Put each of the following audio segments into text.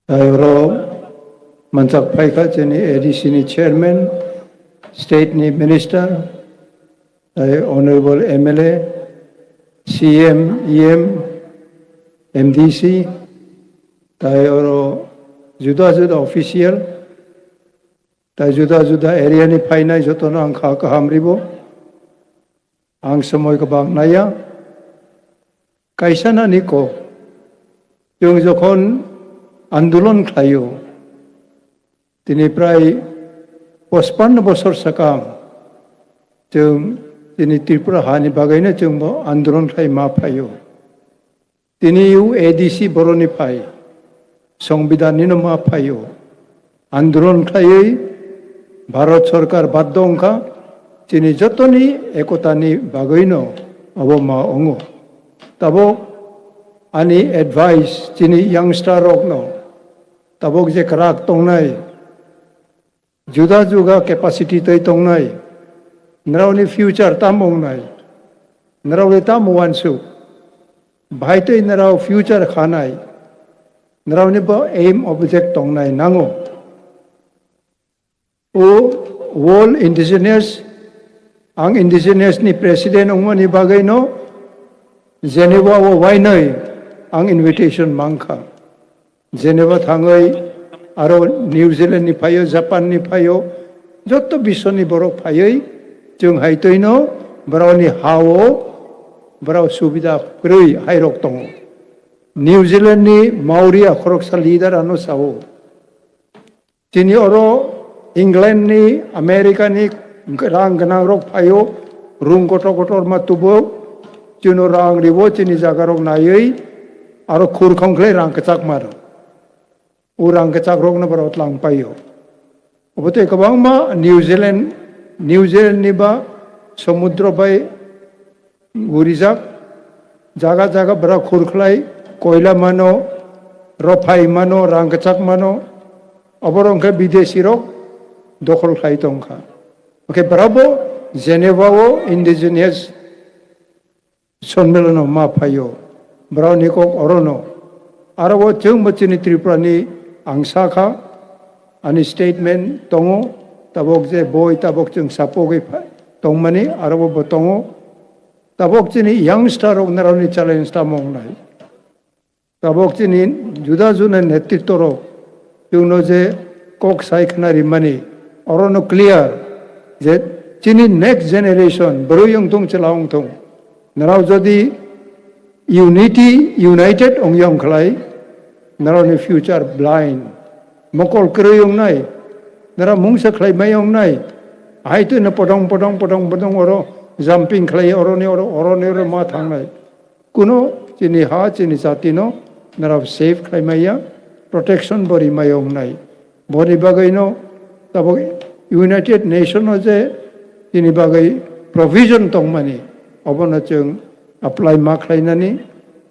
Euro Mansak Paika Chini ADC ni Chairman, State ni Minister, Honorable MLA, CM, EM, MDC, Euro juda-juda official, juda-juda area ni painai jotono ang kahamribo, ang semoy kabang naya, kaisa na niko, yung jokon আন্দোলন খাইও তিনি প্রায় 55 বছর succumb जों তিনি ত্রিপুরা হানি বাগাইনা जों আন্দোলন খাই মা ফাইও তিনি ইউ এডিসি বরনি ফাই সংবিধাননিনো মা ফাইও আন্দোলন খাই ভারত সরকার বাধ্য অংখা তিনি যতনি একতানি বাগাইনো অব মা অঙ্গ তাবো ani advice chini youngster rokno tabok je karak tongnai juda juga capacity toi tongnai narauni future tamong nai narawi tamuan su bhai toi narau future khanai narauni bo aim object tongnai nango o world indigenous ang indigenous ni president ongmani bagai no Geneva wo wainai ang invitation mangka Geneva thangai aro New Zealand ni phayo Japan ni phayo joto bisho ni borok phayoi जों haitoino broni hawo brau subida proi hairok tong New Zealand ni Maori akhoroksa leader ano sawo tini oro England ni America ni rang ganang rok phayo rung kotor kotor ma tubo chino rang ribo chini jagarok nayoi aro khur khongkhlai rang kachak maro u rang kachak rok na barot lang payo obote kabang ma New Zealand ni ba samudra bai gurijak jaga jaga bara khur khlai koila mano rofai mano rang kachak mano oborong ke bideshi rok dokhol khlai tongkha oke bravo Geneva o indigenous সম্মেলন মা ফাইও brownie cock অরনো আরো जों মচিনি ত্রিপুরানি আংসাখা আনি statement তঙো তাবক যে বই তাবক जों সাপোগৈ তংমানি আরো বতঙো তাবক চিনি ইয়াংস্টার অগনারানি চ্যালেঞ্জ তামংনাই তাবক চিনি জুদা জুনে নেতৃত্বর जोंनो যে কক সাইখনা রিমানি অরনো ক্লিয়ার যে চিনি নেক্সট জেনারেশন বরয়ং তং চলাং তং Narau jadi united ongyong khlai narau ni future blind mokol kreyong nai narau mungsa khlai mayong nai ai tu na podong oro jumping khlai oro ni oro ma thang nai kuno chini ha chini satino narau safe khlai maya protection bori mayong nai bori bagai no tabo United Nation je chini bagai provision tong mani obona जों apply ma khlainani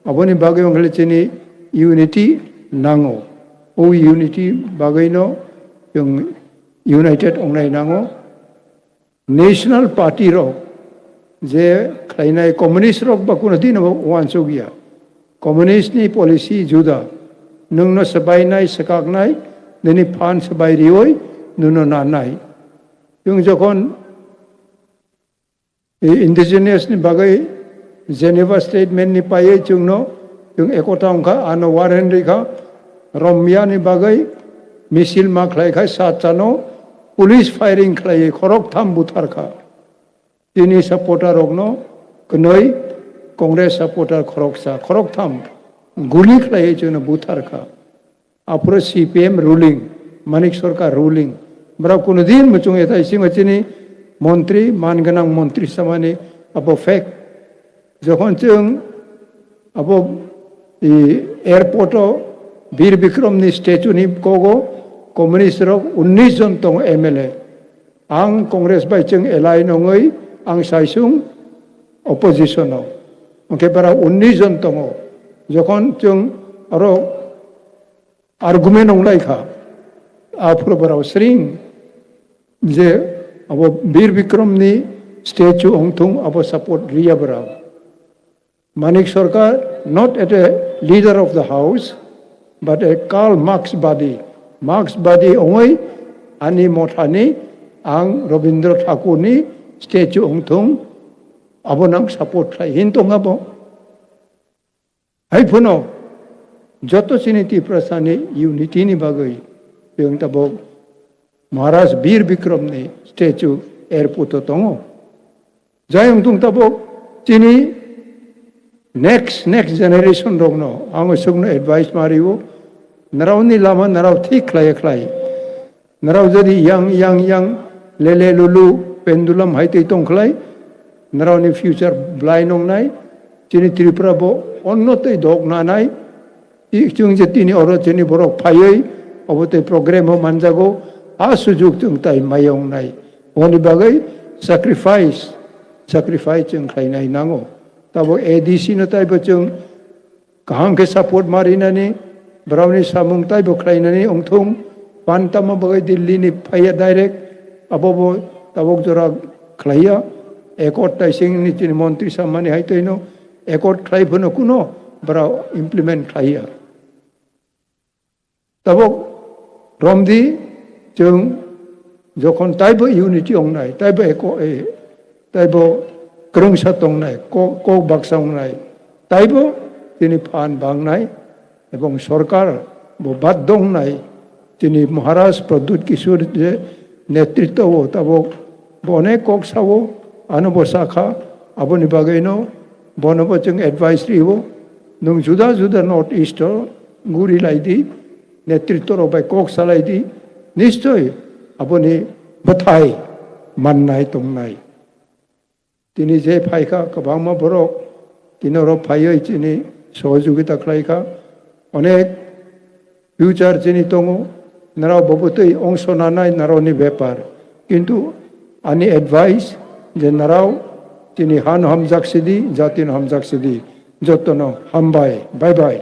oboni bagay ongle chini unity nango o unity bagay no जों united ongnai nango national party ro je khlainai communist rok bakuna din wan sogia communist ni policy juda nungno sabai nai sakak nai neni phan sabai rioi nuno na nai जों जखन indigenous ni bagai Geneva statement ni paye chungno yung ekota ongkha ano waren rikha Romia ni bagai misil ma khlai khai sat chano police firing khlai khorok tham buthar kha tini supporter ogno knoi congress supporter khorok tham guli khlai chuna buthar kha apro CPM ruling Manik Sarkar ruling bra kuno din muchung eta ising chini মন্ত্রী মানগানাং মন্ত্রী সামানে আবো fake যখন जों আবো airport বীর বিক্রম নি statue নি কোগো communist rock 19 জন তং MLA আং কংগ্রেস বাই जों এলাই নঙৈ আং সাইসুং অপোজিশন ওকে বারা 19 জন তং যখন जों আরো আর্গুমেন্ট অংলাইখা আফ্রো বারাও শ্রিং যে abo bir bikram ni statue ongthung abo support riya barao Manik Sarkar not at a leader of the house but a Karl Marxbadi ongai ani mothani ang Rabindra Thakur ni statue ongthong abonang support khai hintong abo ai phuno joto siniti prasani unity ni bagai yung tabok Maharaj Bir Bikram ni statue airport tongo jayong tung tabok chini next generation rogno ang sugno advice mariwo naraw ni lama naraw thik klai naraw jadi yang lele lulu pendulum haite tong klai naraw ni future blind ong nai chini Tripura bo onno te dog na nai chung je tini oro chini borok phayoi obote program ho manjago a sujuk chung tai mayong nai oni bagai sacrifice chung khai nai nango tabo ADC no tai bo chung kahang ke support marina ni Brownie samung tai bo khai nai ongthong pantama bagai Delhi ni phaya direct abobo tabok jora khlaiya ekot tai sing ni chini montri samani haitoino ekot khai bhono kuno bra implement khlaiya tabok romdi chung jokon taibo unity ongnai taibo eko taibo krungsa tongnai ko baksa ongnai taibo tini phan bangnai ebong sorkar bo baddong nai tini Maharaj Pradut Kishore je netritwo tabok bone kok sawo anubo sakha aboni bagaino bonobo chung advice riwo nung juda north east guri laidi netritwo bai kok salaidi নিশ্চয় আপনি বথাই মাননাই তংনাই তিনি যে ফাইকা কবাংমা বরক তিনর ফাইয় চিনি সহযোগিতা খাইকা অনেক future চিনি তং নারাও ববতই অংশ নানাই নারাওনি ব্যাপার কিন্তু আনি অ্যাডভাইস যে নারাও তিনি হান হামজাকসিদি জাতিন হামজাকসিদি যতন হামবাই বাই বাই